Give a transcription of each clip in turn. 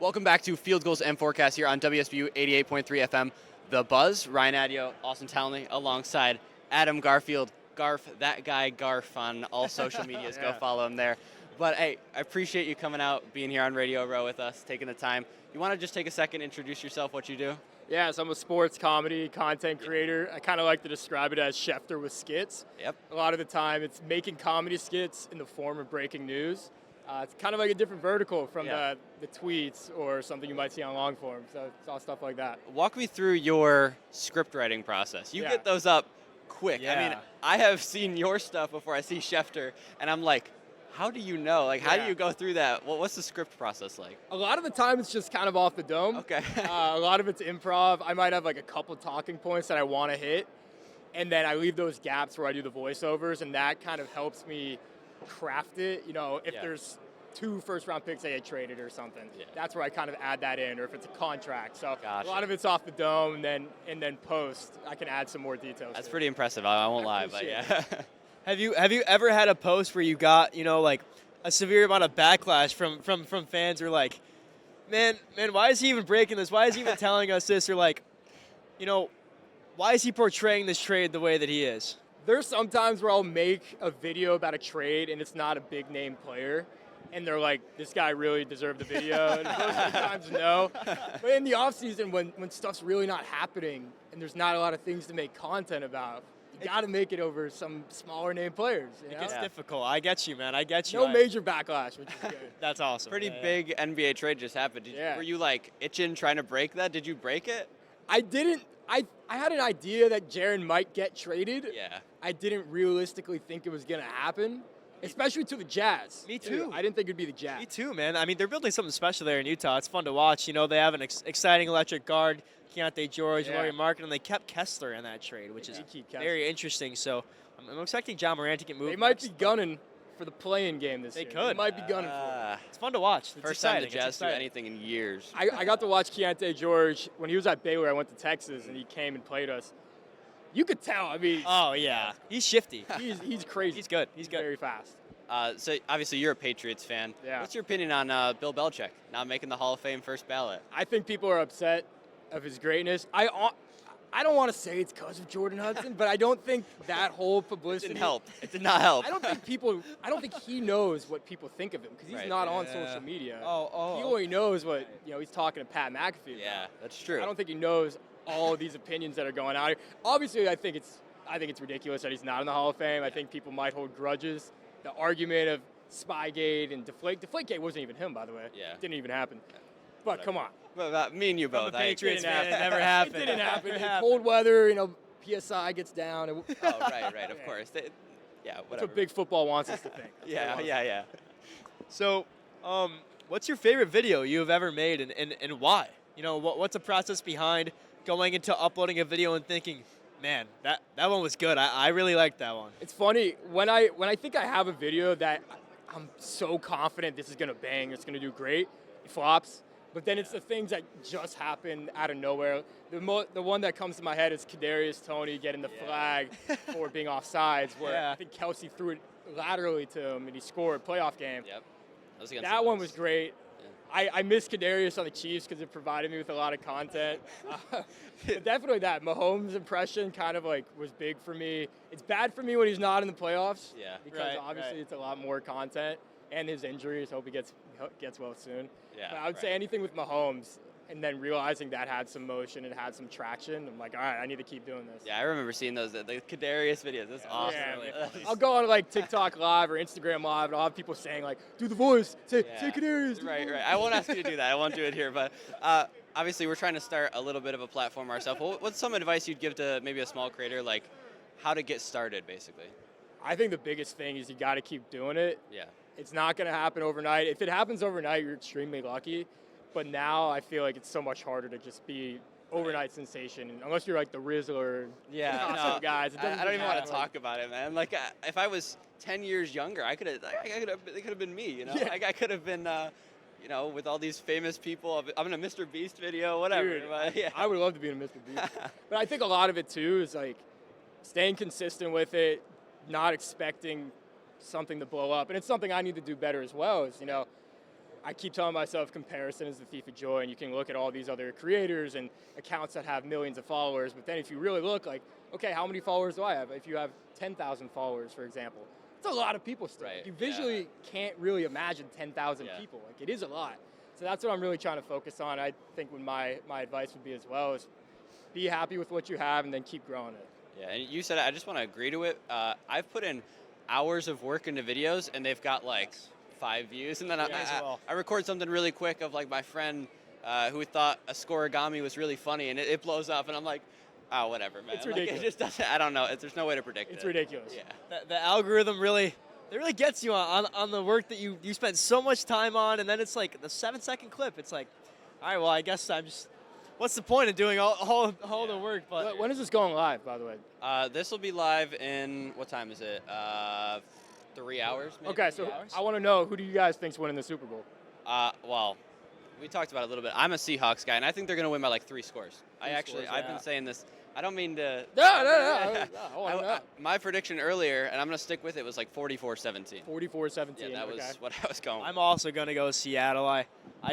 Welcome back to Field Goals and Forecast here on WSBU 88.3 FM. The Buzz, Ryan Adio, Austin Townley, alongside Adam Garfield. Garf, that guy Garf on all social medias. Go follow him there. But hey, I appreciate you coming out, being here on Radio Row with us, taking the time. You want to just take a second, introduce yourself, what you do? Yeah, so I'm a sports comedy content creator. I kind of like to describe it as Schefter with skits. Yep. A lot of the time, it's making comedy skits in the form of breaking news. It's kind of like a different vertical from the tweets or something you might see on long form. So it's all stuff like that. Walk me through your script writing process. You get those up quick. Yeah. I mean, I have seen your stuff before I see Schefter, and I'm like, how do you know? Like, how do you go through that? What's the script process like? A lot of the time, it's just kind of off the dome. Okay. A lot of it's improv. I might have like a couple talking points that I want to hit, and then I leave those gaps where I do the voiceovers, and that kind of helps me craft it. You know, if there's 2 first-round picks I get traded or something, that's where I kind of add that in, or if it's a contract. So a lot of it's off the dome, and then post, I can add some more details. That's pretty impressive. I won't lie, but yeah. Have you ever had a post where you got, like a severe amount of backlash from fans who are like, man, why is he even breaking this? Why is he even telling us this? Or like, why is he portraying this trade the way that he is? There's some times where I'll make a video about a trade and it's not a big name player, and they're like, this guy really deserved the video. And most of the times, no. But in the offseason, when stuff's really not happening and there's not a lot of things to make content about, you got to make it over some smaller name players. You know? It gets difficult. I get you, man. I get you. No major backlash, which is good. That's awesome. Pretty big NBA trade just happened. Were you like itching, trying to break that? Did you break it? I didn't. I had an idea that Jaren might get traded. Yeah. I didn't realistically think it was going to happen. Especially to the Jazz. Me too. I didn't think it'd be the Jazz. Me too, man. I mean, they're building something special there in Utah. It's fun to watch. They have an exciting electric guard, Keontae George, Laurie Markin, and they kept Kessler in that trade, which is very interesting. So I'm expecting John Morant to get moved. They might be gunning for the play-in game this year. They could. They might be gunning for it. It's fun to watch. It's First exciting. time the Jazz do anything in years. I got to watch Keontae George when he was at Baylor. I went to Texas, and he came and played us. You could tell. I mean, oh, yeah. He's shifty. He's crazy. He's good. He's good. Very fast. So obviously you're a Patriots fan. Yeah. What's your opinion on Bill Belichick not making the Hall of Fame first ballot? I think people are upset of his greatness. I don't want to say it's because of Jordan Hudson, but I don't think that whole publicity It didn't help. It did not help. I don't think he knows what people think of him because he's not on social media. He only knows what he's talking to Pat McAfee. Yeah, that's true. I don't think he knows all of these opinions that are going out here. Obviously, I think it's ridiculous that he's not in the Hall of Fame. I think people might hold grudges. The argument of Spygate and Deflategate wasn't even him, by the way. Yeah. It didn't even happen. But come on. But me and you both. I'm a Patriots fan. It never happened. It didn't happen. Cold weather, PSI gets down. Right, of course. Whatever. That's what big football wants us to think. Yeah. So, what's your favorite video you have ever made and why? What's the process behind going into uploading a video and thinking, man, that one was good. I really liked that one. It's funny when I think I have a video that I'm so confident this is gonna bang, it's gonna do great, it flops. But then it's the things that just happen out of nowhere. The one that comes to my head is Kadarius Toney getting the flag for being offsides, where I think Kelsey threw it laterally to him and he scored playoff game. Yep. That one was great. I miss Kadarius on the Chiefs because it provided me with a lot of content. But definitely that Mahomes impression kind of was big for me. It's bad for me when he's not in the playoffs. Yeah. Because obviously it's a lot more content and his injuries. Hope he gets well soon. Yeah. But I would say anything with Mahomes and then realizing that had some motion and had some traction. I'm like, all right, I need to keep doing this. Yeah, I remember seeing the Kadarius videos. That's awesome. Yeah. I'll go on TikTok Live or Instagram Live, and I'll have people saying do the voice, say Kadarius. Right. I won't ask you to do that. I won't do it here. But obviously, we're trying to start a little bit of a platform ourselves. What's some advice you'd give to maybe a small creator, like how to get started, basically? I think the biggest thing is you got to keep doing it. Yeah. It's not going to happen overnight. If it happens overnight, you're extremely lucky. But now I feel like it's so much harder to just be overnight sensation, unless you're like the Rizzler. Guys. I don't even want to talk about it, man. Like if I was 10 years younger, it could have been me. I could have been. With all these famous people, I'm in a Mr. Beast video, whatever. Dude, but, I would love to be in a Mr. Beast. But I think a lot of it too is staying consistent with it, not expecting something to blow up, and it's something I need to do better as well. Is I keep telling myself comparison is the thief of joy, and you can look at all these other creators and accounts that have millions of followers, but then if you really look like, okay, how many followers do I have? If you have 10,000 followers, for example, it's a lot of people still. Right, You visually can't really imagine 10,000 people. Like, it is a lot. So that's what I'm really trying to focus on. I think what my advice would be as well is be happy with what you have and then keep growing it. Yeah, and you said, I just want to agree to it. I've put in hours of work into videos, and they've got like 5 views, and then I record something really quick of like my friend who thought a scoregami was really funny, and it blows up, and I'm like, oh, whatever, man. It's ridiculous. Like, it just doesn't. I don't know. There's no way to predict it. It's ridiculous. Yeah. The algorithm really gets you on the work that you spent so much time on, and then it's like the 7-second clip. It's like, all right, well, I guess I'm just. What's the point of doing all the work? But When is this going live, by the way? This will be live in, what time is it? 3 hours, maybe? Okay, so 3 hours? I want to know, who do you guys think's winning the Super Bowl? Well, we talked about it a little bit. I'm a Seahawks guy, and I think they're going to win by like 3 scores. I've been saying this. I don't mean to. No. I wanna know. My prediction earlier, and I'm going to stick with it, was like 44-17. 44-17. Yeah, that was what I was going with. I'm also going to go Seattle. I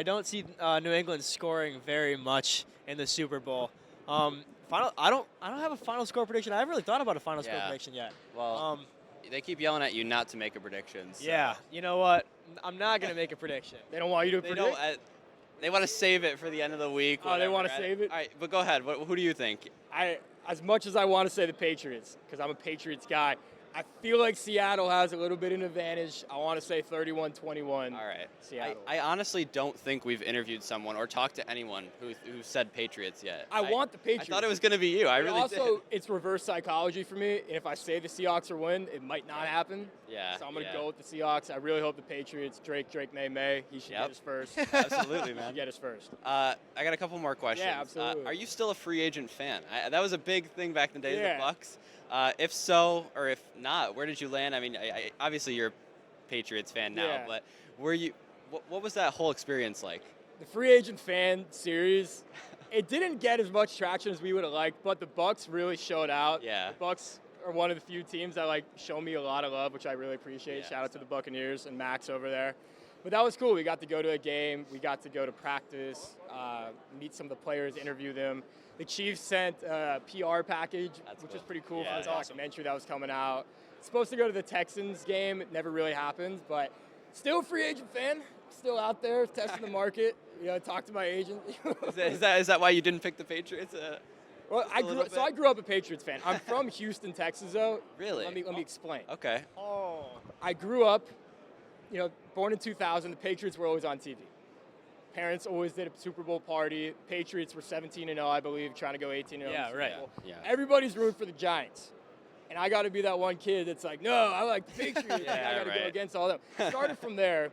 don't see New England scoring very much in the Super Bowl. I don't have a final score prediction. I haven't really thought about a final score prediction yet. Well, they keep yelling at you not to make a prediction. So. Yeah, you know what? I'm not going to make a prediction. They don't want you to They predict? don't. They want to save it for the end of the week. Oh, they want to save it? All right, but go ahead. Who do you think? As much as I want to say the Patriots, because I'm a Patriots guy, I feel like Seattle has a little bit of an advantage. I want to say 31-21. All right. Seattle. I honestly don't think we've interviewed someone or talked to anyone who said Patriots yet. I want the Patriots. I thought it was going to be you. I really did. Also, it's reverse psychology for me. And if I say the Seahawks are win, it might not happen. Yeah. So I'm going to go with the Seahawks. I really hope the Patriots, Drake, May. He should get us first. Absolutely, He man. should get us first. I got a couple more questions. Yeah, absolutely. Are you still a free agent fan? That was a big thing back in the days of the Yeah. Bucks. If so, or if not, where did you land? I mean, obviously you're a Patriots fan now, Yeah. but were you? What was that whole experience like? The free agent fan series, it didn't get as much traction as we would have liked, but the Bucks really showed out. Yeah. The Bucks are one of the few teams that show me a lot of love, which I really appreciate. Yeah, Shout out to the Buccaneers and Max over there. But that was cool. We got to go to a game. We got to go to practice, meet some of the players, interview them. The Chiefs sent a PR package, which was pretty cool for the documentary that was coming out. Supposed to go to the Texans game. It never really happened, but still a free agent fan. Still out there testing the market. Talk to my agent. Is that why you didn't pick the Patriots? Well, I grew up a Patriots fan. I'm from Houston, Texas, though. Really? Let me explain. Okay. Oh. I grew up, born in 2000. The Patriots were always on TV. Parents always did a Super Bowl party. Patriots were 17-0, I believe, trying to go 18-0. Yeah, right. Yeah. Everybody's rooting for the Giants. And I got to be that one kid that's like, no, I like the Patriots. Yeah, I got to right. go against all them. Started from there.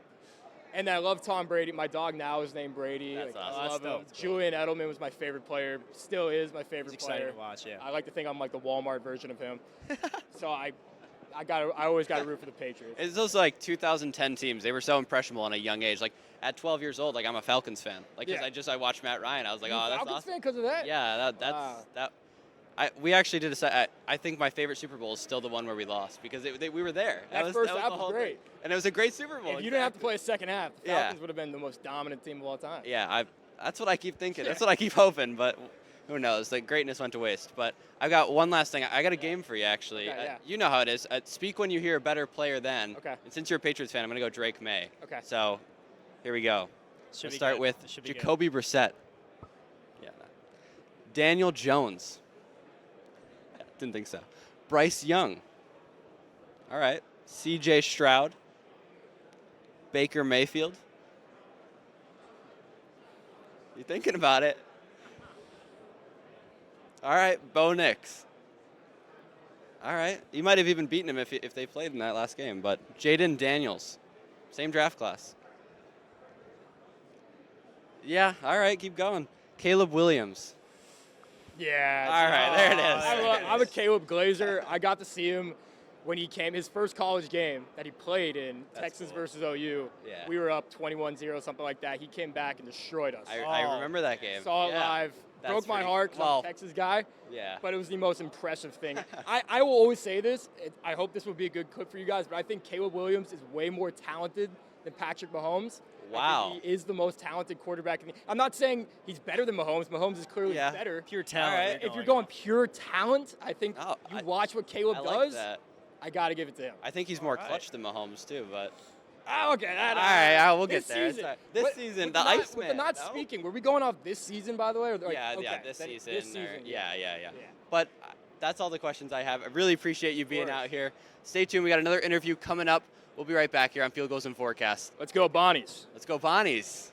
And I love Tom Brady. My dog now is named Brady. That's awesome. I love That's him. dope. Julian Edelman was my favorite player. Still is my favorite He's player. exciting to watch, yeah. I like to think I'm like the Walmart version of him. So I always got to root for the Patriots. It's those like 2010 teams. They were so impressionable at a young age. Like at 12 years old, like I'm a Falcons fan. Like 'cause I watched Matt Ryan. I was like, You oh, that's Falcons awesome. fan because of that? Yeah, that. We actually did I think my favorite Super Bowl is still the one where we lost because we were there. That first half was great. And it was a great Super Bowl. If you didn't have to play a second half, the Yeah. Falcons would have been the most dominant team of all time. Yeah, that's what I keep thinking. That's what I keep hoping, but who knows? The greatness went to waste. But I've got one last thing. I got a game for you, actually. Okay, yeah. You know how it is. Speak when you hear a better player than. Okay. And since you're a Patriots fan, I'm going to go Drake May. Okay. So here we go. Should We'll be start good. with Should be good. Jacoby Brissett. Yeah. Daniel Jones. Didn't think so. Bryce Young. All right. C.J. Stroud. Baker Mayfield. You thinking about it? All right. Bo Nix. All right. You might have even beaten him if they played in that last game. But Jaden Daniels. Same draft class. Yeah. All right. Keep going. Caleb Williams. Yeah. All right, there it is. I'm a Caleb Glazer. I got to see him when he came, his first college game that he played in, Texas cool. versus OU. Yeah. We were up 21-0, something like that. He came back and destroyed us. I remember that game. Saw it Yeah. live. That's Broke my pretty- heart because I'm a Texas guy. Yeah. But it was the most impressive thing. I will always say this. I hope this will be a good clip for you guys, but I think Caleb Williams is way more talented than Patrick Mahomes. Wow. I think he is the most talented quarterback. I'm not saying he's better than Mahomes. Mahomes is clearly Yeah. better. Pure talent. All right. If you're going pure talent, I think Oh, you watch what Caleb I does. like that. I got to give it to him. I think he's more All right. clutch than Mahomes too, but Okay. all right, we'll this get there. Season, This season, with the not, Iceman. With the not no? speaking, were we going off this season, by the way? Or Yeah, okay, this then season. This season, Yeah. But that's all the questions I have. I really appreciate you being course. out here. Stay tuned. We got another interview coming up. We'll be right back here on Field Goals and Forecast. Let's go, Bonnies. Let's go, Bonnies.